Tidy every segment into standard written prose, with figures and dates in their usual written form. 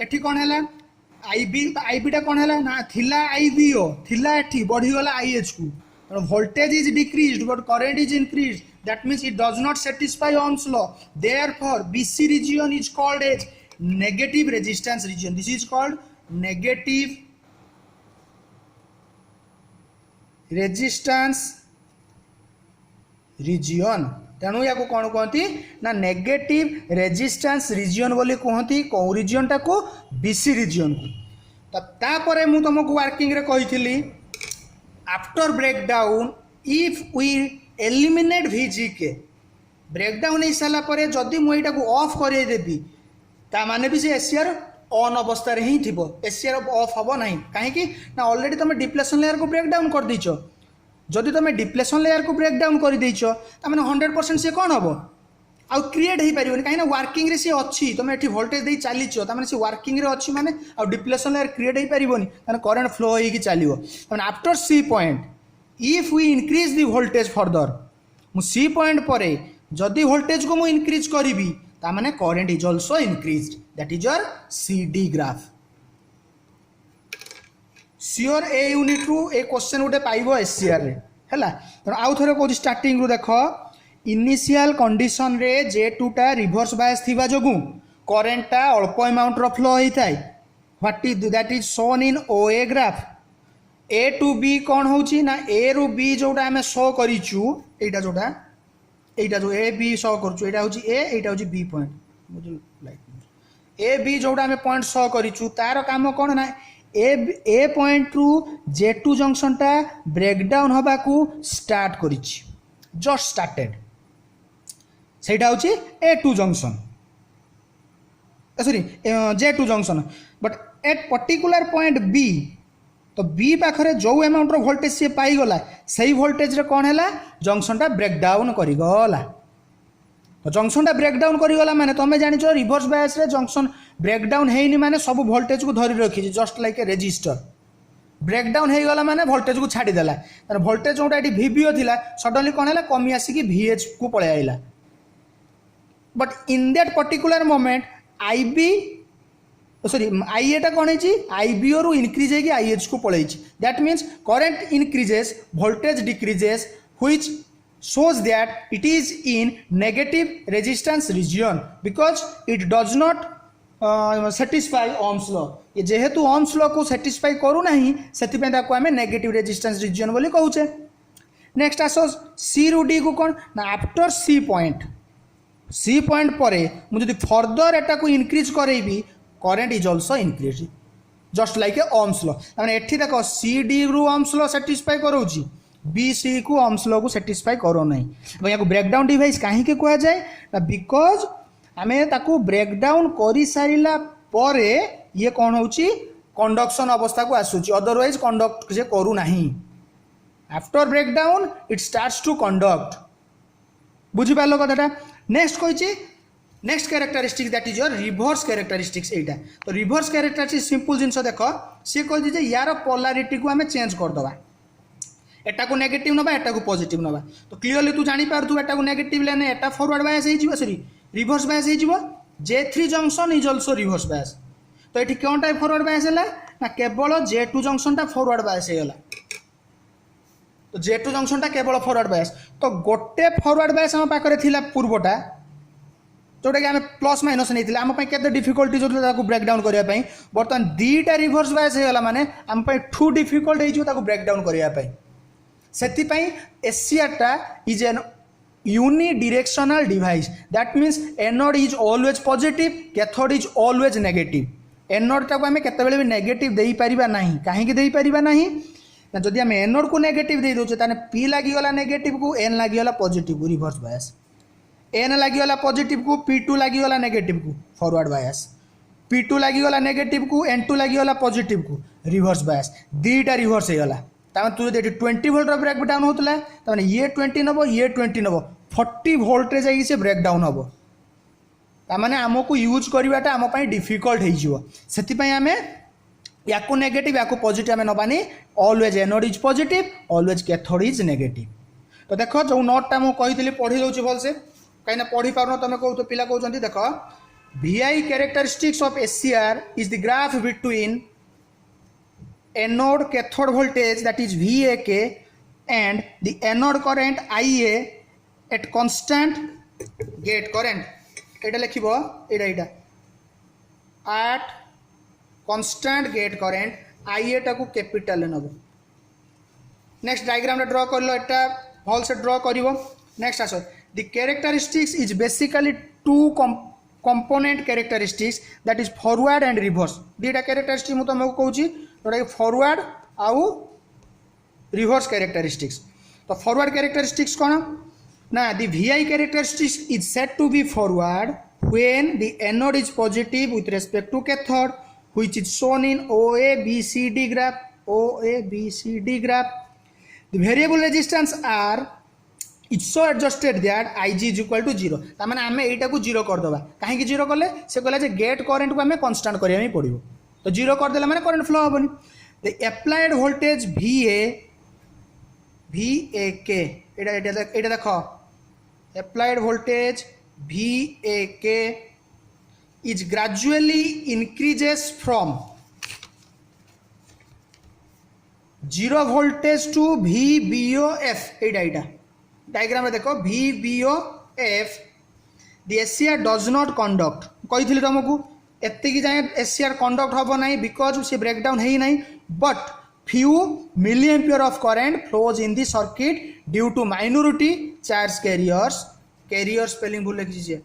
एठी कौन है आईबीटा कौन है ना थिला आईबीओ थिला एठी बढ़ीगला आईएच को voltage is decreased but current is increased that means it does not satisfy ohms law therefore BC region is called as negative resistance region. This is called negative resistance region. तेणु या कौन कहती ना negative resistance region बोली कहती कौ reason टा को बीसी रीजन को. तो तापर मु तुमको वर्किंग रे कही after breakdown if we eliminate VGK breakdown हो सारा जदि मुझे ऑफ करदेवी ताने भी से एसीआर ऑन अवस्था ही थी एसीआर ऑफ हम ना कहीं ना ऑलरेडी तुम डिप्लेशन लेयर को ब्रेकडाउन कर दीच जदि तुम डिप्लेशन लेयर को ब्रेकडाउन कर देच ताने 100% से कौन हम आउ क्रिएट हो पार कहीं वर्किंग रे सी अच्छी तुम ये वोल्टेज दे चलीच ताने सी वर्किंग रे अच्छी माने आउ डिप्लेशन लेयर क्रिएट हो पारनी करंट फ्लो होगी चलो after C point if we increase the voltage further मु सी पॉइंट पर जदि वोल्टेज को मु इंक्रीज करी ताने current is also increased that is your CD graph. Sure a unit रु ए क्वेश्चन गोटे पाइब एससीआर रे हैला तेणु आउ थे कौन स्टार्टिंग रु देख इनिशियल कंडीशन रे J2 टा रिवर्स बायस थिबा जोगु करंट टा अल्प अमाउंट रो फ्लो होता है what is that is shown in OA graph. A to B कौन होची ना A रु B जोटा आमे शो करिचु एटा जोटा एटा जो A B शो करचु एटा होची A एटा होची B पॉइंट मुझे लाइक A B जोटा आमे पॉइंट शो करिचु तार काम कोन ना ए पॉइंट रु J2 जंक्शन टा ब्रेकडाउन हबा को स्टार्ट करिछि जस्ट स्टार्टेड सेटा होछि A2 junction sorry J2 junction but at particular point B तो B पाखरे जो अमाउंट रो वोल्टेज से पाई गला सही वोल्टेज रे कोन हैला जंक्शन टा ब्रेकडाउन करि गला. तो जंक्शन टा ब्रेकडाउन करि गला माने तमे जानि छ रिवर्स बायस रे जंक्शन ब्रेकडाउन हेइनी माने सब वोल्टेज को धरि रखि just like a resistor breakdown हे गला माने वोल्टेज को छाडी देला माने वोल्टेज जोटा एटी VBO थिला सडनली कोन हैला कमी आसी कि VH को पळे आइला but in that particular moment IB sorry IA टा कौन है IBO रु इंक्रीज है कि IH को पड़े that means current increases voltage decreases which shows that it is in negative resistance region because it does not satisfy ohms law. ये जेहेतु ohms law को satisfy करू नहीं सेति पे ताको हमें negative resistance region बोली कहूचे. नेक्स्ट आसो C रु D को कौन ना आफ्टर C पॉइंट पर मुझे फर्दर एटा को इंक्रीज करेबी current is also increase just like a ohms law. मैंने एठी देखो CD रु ohms law satisfy करोची BC को ohms law को satisfy करो नहीं. या को ब्रेकडाउन डिवाइस कहीं के कहा जाए ना बिकॉज आमे ताको ब्रेकडाउन करी सारिला परे ये कौन होची कंडक्शन अवस्था को आसुची अदरवाइज कंडक्ट जे करू नहीं. After breakdown it starts to conduct बुझी पालो कथाटा. नेक्स्ट कहिची next characteristics that is your reverse characteristics एटा. तो रिवर्स कैरेक्टरिस्टिक्स सिंपल जिनस देखो सी कहि जे यार पोलैरिटी को हमें चेंज कर दबा एटा को नेगेटिव नबा एटा को पॉजिटिव नबा. तो क्लियरली तू जानि पार तू एटा को नेगेटिव लेने एटा फॉरवर्ड बायस हे जिवो सॉरी रिवर्स बायस हे जिवो J3 junction is also reverse bias. तो एठी कोन टाइप फॉरवर्ड बायस हैला ना केवल J2 जंक्शन टा फॉरवर्ड बायस हे गला. तो J2 जंक्शन टा केवल फॉरवर्ड बायस. तो गोटे फॉरवर्ड बायस हम पाखरे थिला पूर्वटा जोटा कि आम प्लस माइनस नहीं आम के डिफिकल्टी जो ब्रेकडाउन करने बर्तमान दीटा रिवर्स बायस होगा माने आम ठू डिफिकल्ट हो ब्रेकडाउन करने से एसीआर टा is an unidirectional device that means anode is always positive cathode is always negative. Anode टाक आम केतबेले भी नेगेटिव दे पारिबा नहीं कहीं दे पारिबा नहीं ना जदि आम एनोड को नेगेटिव दे दोचे ताने P लागिगला नेगेटिव को N लागिगला पॉजिटिव को रिवर्स बायस N लागिगला पॉजिटिव को P2 लागिगला नेगेटिव को फॉरवर्ड बायस P2 लागिगला नेगेटिव को N2 लागिगला पॉजिटिव को रिवर्स बायस दीटा रिवर्स हो गला. तू जो 20 वोल्ट ब्रेकडाउन होता है ये 20 नब ये 20 नब 40 वोल्ट से ब्रेकडाउन हम ताने आमको यूज करवाटा आम डिफिकल्ट होती आम या नेगेटिव या पॉजिटिव आम नबानी always anode is positive always cathode is negative. तो देख जो नोटा मुझे पढ़ी दूसरी भलसे कहीं पढ़ी पार तुम कह पिला कहते देख VI characteristics of SCR is the graph between anode cathode voltage, that is VAK, and the anode current IA at constant gate current. এটা লিখিব এটা at constant gate current IA টাকু ক্যাপিটাল নেব। नेक्स्ट डायग्राम ड्र कर लो, एटा भल से ड्र करिवो। नेक्स्ट आसो the characteristics is basically two component characteristics, that is forward and reverse. दुईटा कैरेक्टरिस्टिक्स मु तुमको कहूँ जोटा कि फॉरवर्ड आउ रिवर्स कैरेक्टरिस्टिक्स। तो फॉरवर्ड कैरेक्टरिस्टिक्स कौन ना, the VI characteristics is said to be forward when the anode is positive with respect to cathode which is shown in OABCD graph. OABCD graph the variable resistance are it's so adjusted that Ig is equal to 0। तार आम यहीटा को 0 करदे। कहीं 0 कले से कहला जे gate current को आम कन्स्टाट करा पड़ो, तो 0 करदे मैंने करेंट फ्लो हेनी। द एप्लाइड वोल्टेज VAK एटा देख, applied voltage VAK is gradually increases from 0 voltage to VBOF। Etah diagram देखो VBOF the SCR does not conduct। कही तुमको एतिक जाए SCR कंडक्ट हम ना बिकज से ब्रेकडाउन है ना, but few milliampere of current flows in the circuit due to minority charge carriers। carrier spelling भूल लीजिए,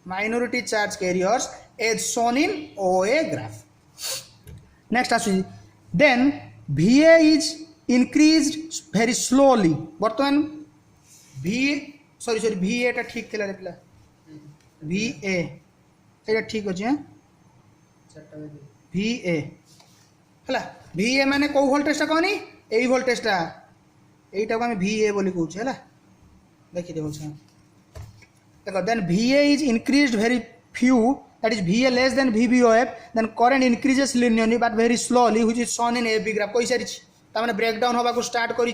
minority charge carriers as shown in OA graph। next आसु then VA is increased very slowly। बर्तमान VA टा ठीक थिला रे पिला, VA एटा ठीक अछि। VA हला VA माने को वोल्टेज टा कहनी, एई वोल्टेज टा एटा को हम VA बोली कहू छै। हला देखि देबो छै देखो, then VA is increased very few, that is VA less than VBOF, then current increases linearly but very slowly which is shown in AB graph। कई सारी तार ब्रेकडाउन होगा स्टार्ट करी,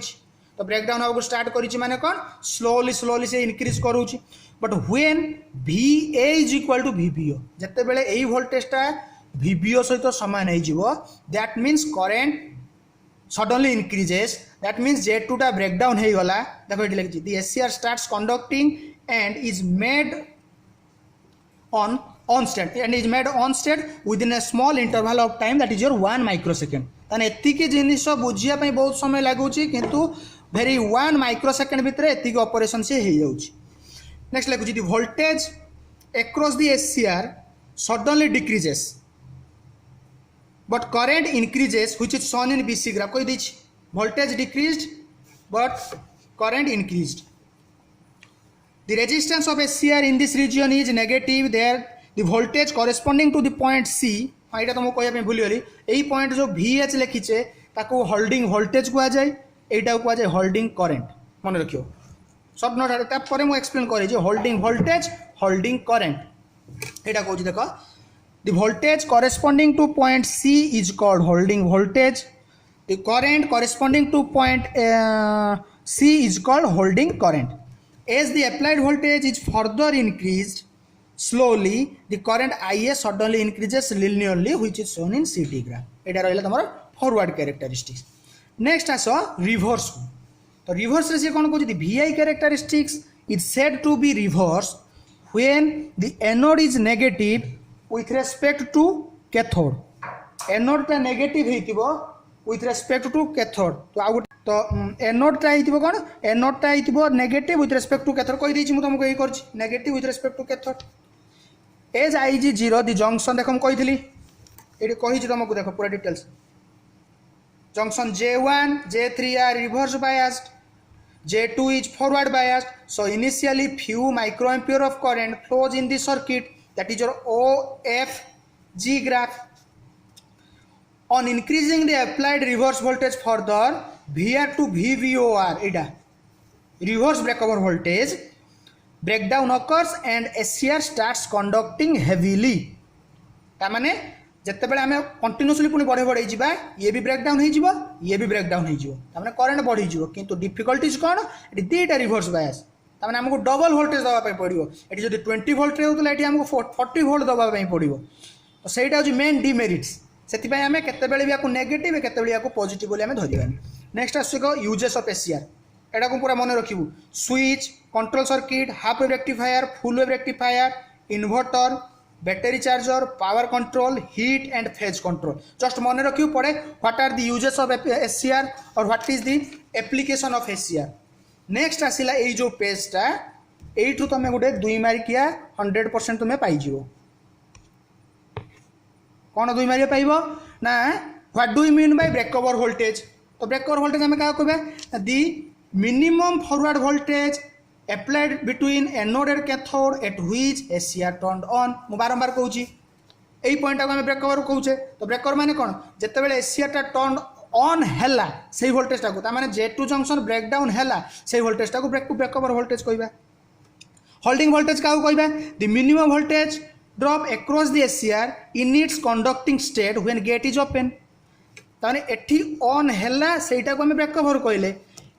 तो ब्रेकडाउन होगा स्टार्ट करी माने कौन स्लोली से इंक्रीज करूँ। But when VA is equal to VBO, जिते बेले यही वोल्टेजटा VBO सहित समान हो, that means current suddenly increases, that means Z2 टा ब्रेकडाउन हो गला। देखो ये लिखी the SCR starts conducting and is made on state and is made on state within a small interval of time, that is your 1 microsecond। ताने एतिकी जिनिस बुझिया पई बहुत समय लागुची, किंतु very 1 microsecond भितर एतिकी ऑपरेशन से हो जाउची। नेक्स्ट लिखुची the voltage across the SCR suddenly decreases but current increases which is shown in BC graph। कोई दिछ voltage decreased but current increased। the resistance of SCR in this region is negative, there the voltage corresponding to the point C। हाँ ये तुमको कहना भूली गली, यही point जो VH लिखीचे ताको होल्डिंग वोल्टेज कह जाए, यहाँ कह जाए होल्डिंग करेंट। मन रखियो सब नोट तापर मुझे एक्सप्लेन करी होल्डिंग वोल्टेज होल्डिंग करेंट। यहाँ कहूँ देख, the voltage corresponding to point C is called holding voltage, the current corresponding to point C is called holding current। as the applied voltage is further increased slowly, the current IA suddenly increases linearly which is shown in CT graph। एटा रहला तमर forward characteristics. Next आसो reverse को, तो reverse रे से कोन कहू VI characteristics is said to be reverse when the anode is negative with respect to cathode. Anode ता नेगेटिव हेतिबो विथ रेस्पेक्ट टू कैथोड, तो आ तो एनोड ता हेतिबो कोन, एनोड ता हेतिबो negative with respect to cathode. कहि दैछि मु तुमको एही करछि negative with respect to cathode. As Ig 0 the junction देख कही ये कही तुमको देख पूरा details. Junction J1 J3 are reverse biased, J2 is forward biased, so initially few microampere of current flows in the circuit, that is your OFG graph. On increasing the applied reverse voltage further, VR to VVOR, ida reverse breakover voltage, breakdown occurs and SCR starts conducting heavily. तामाने जत्ते बेले आमे continuously पुनी बढ़े बढ़े जिबा ये भी breakdown हो जिवो ये भी ब्रेकडाउन हो जिवो तामाने करंट बढ़ी जिवो किंतु डिफिकल्टीज कोन एटी दीटा रिवर्स बायस तामाने हमको डबल वोल्टेज दवा पे पड़ो ये जब 20 वोल्ट होता ये हमको 40 वोल्ट दवा पड़ो तो सहीटा हूँ मेन डिमेरिट्स से आम केतबेले भी नेगेटिव केतबेले पॉजिटिव बोली आम धरवानी नेक्स्ट आसो यूजेस ऑफ एसीआर एटा को पूरा मन रखिबू switch control circuit half wave rectifier full wave rectifier inverter battery charger power control heat and phase control just मन रखिबू पड़े what are the uses of SCR और what is the application of SCR next आसिला ए जो पेजटा एठू तुम गोटे 2 मार्किया 100% तुम्हें पाइजिवो कौन 2 मार्किया पाइबो ना what do you mean by breakover voltage तो ब्रेकओवर वोल्टेज आम क्या कहबा दी minimum forward voltage applied between anode and cathode at which SCR turned on मु बारंबार कहूँ यही पॉइंट को ब्रेकओवर कहूचे तो ब्रेकओवर माने कौन जितेबाला SCR टा टर्न ऑन हैला से वोल्टेज टाक माने J2 जंक्शन ब्रेकडाउन हैला से वोल्टेज टाक ब्रेकओवर वोल्टेज कहबा होल्डिंग वोल्टेज क्या कहबा the minimum voltage drop across the SCR in its conducting state when gate is open ताने एठी ऑन हैला सेटा को हम ब्रेकओवर कहले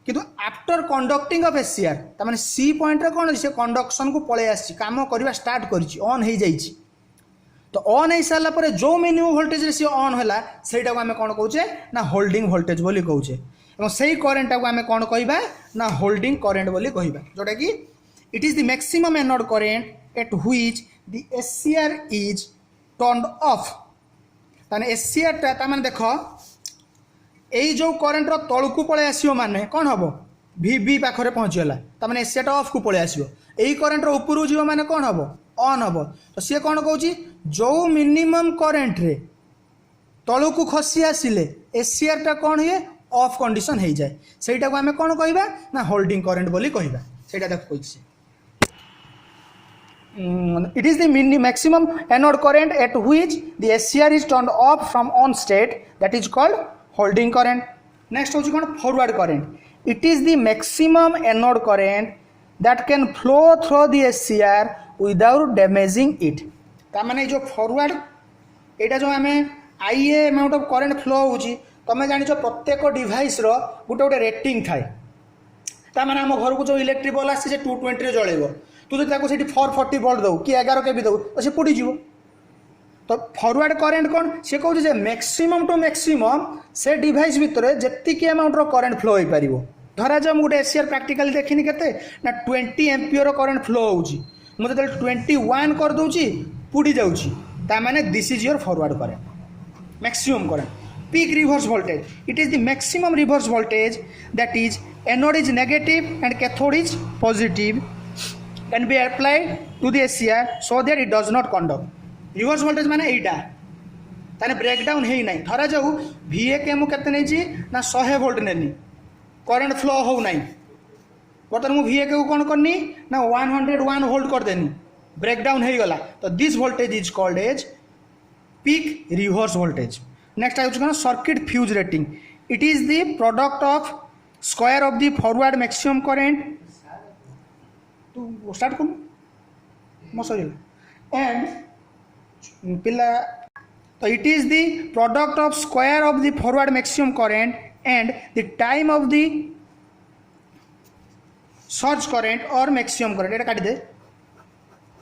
किंतु आफ्टर कंडक्टिंग ऑफ एसीआर तार सी पॉइंट कौन से कंडक्शन को पलि आसी कम करवा स्टार्ट कर ऑन हो जाइए तो ऑन हो सारापर जो मिनिमम वोल्टेज सी ऑन है सहीटा को आम कौन कहे ना होल्डिंग वोल्टेज बोली कहे और से करेन्टा को आम कौन कहवा ना होल्डिंग करेन्ट बोली कहवा जोटा कि it is the maximum anode current at which the ACR is turned of ताने एसीआर ता माने देख यही जो करेन्टर तलू पलि आसो माने कौन हम वी पाखे पहुँचीगला तमें एसीआर ऑफ को पलि आसो यही करेन्टर उपरू जीव माने कौन हम ऑन हम तो सी कौन कहूँ जो मिनिमम करेन्ट रे तलू को खसी आसिले एसीआर टा कौन हुए ऑफ कंडीशन हो जाए सहीटा को आम कौन कहवा ना होल्डिंग करेन्ट बोली कहवा सहीटा देखो it is the maximum anode current at which the SCR is turned off from on state that is called holding current. Next होची कौन forward current. It is the maximum anode current that can flow through the SCR without damaging it. ता माने जो forward एटा जो आमे IA amount of current flow होची तमे जानि जो प्रत्येक डिवाइस रो गुटे गुटे रेटिंग थाए ता माने हम घर को जो इलेक्ट्रिक बल्ब आसी जे 220 रे जळेबो तू जो ताको सेठी 440 वोल्ट दो कि 11 केवी दो तो से पुड़ी जीवो तो फॉरवर्ड करेंट कौन से कहूँ जे मैक्सिमम टू मैक्सिमम से डिवाइस भितर जेतिकी अमाउंट रो करेंट फ्लो हो पार धरा जाओ गोटे एसीआर प्रैक्टिकली देखनी केते ना 20 एम्पियर करेंट फ्लो होउची मुझे 21 कर दूची पुड़ी जाउची ता माने this is your forward current maximum current peak reverse voltage it is the maximum reverse voltage that is anode is negative and cathode is positive can be applied to the SCR so that it does not conduct reverse voltage माने एटा ताने breakdown हे नहीं धरा जाऊ VA के मु केते नै छी ना 100 वोल्ट नेनी करंट फ्लो हो नहीं बर्तन मु VA के कोन करनी ना 101 वोल्ट कर देनी ब्रेकडाउन हे गला तो this voltage is called as peak reverse voltage next आउच कोन circuit fuse rating it is the product of square of the forward maximum current तो स्टार्ट करूँ मो सर एंड पिला तो it is the product of square of the forward maximum current and the time of the surge current और maximum current ये काट दे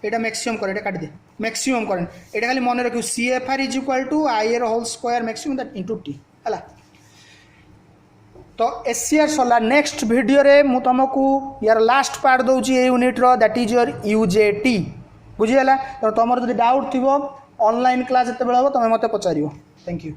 ये मैक्सिमम करेंट काट दे मैक्सिमम करेंट ये खाली मन रखियो CFR is equal to IR whole square maximum that into T है तो एसीआर सरला नेक्स्ट वीडियो रे मु तुमको यार लास्ट पार्ट दूची ए यूनिट रो दैट इज योर UJT बुझीगला तो तुम जब डाउट थी ऑनलाइन क्लास जिते बेले तुम मत पचार थैंक यू।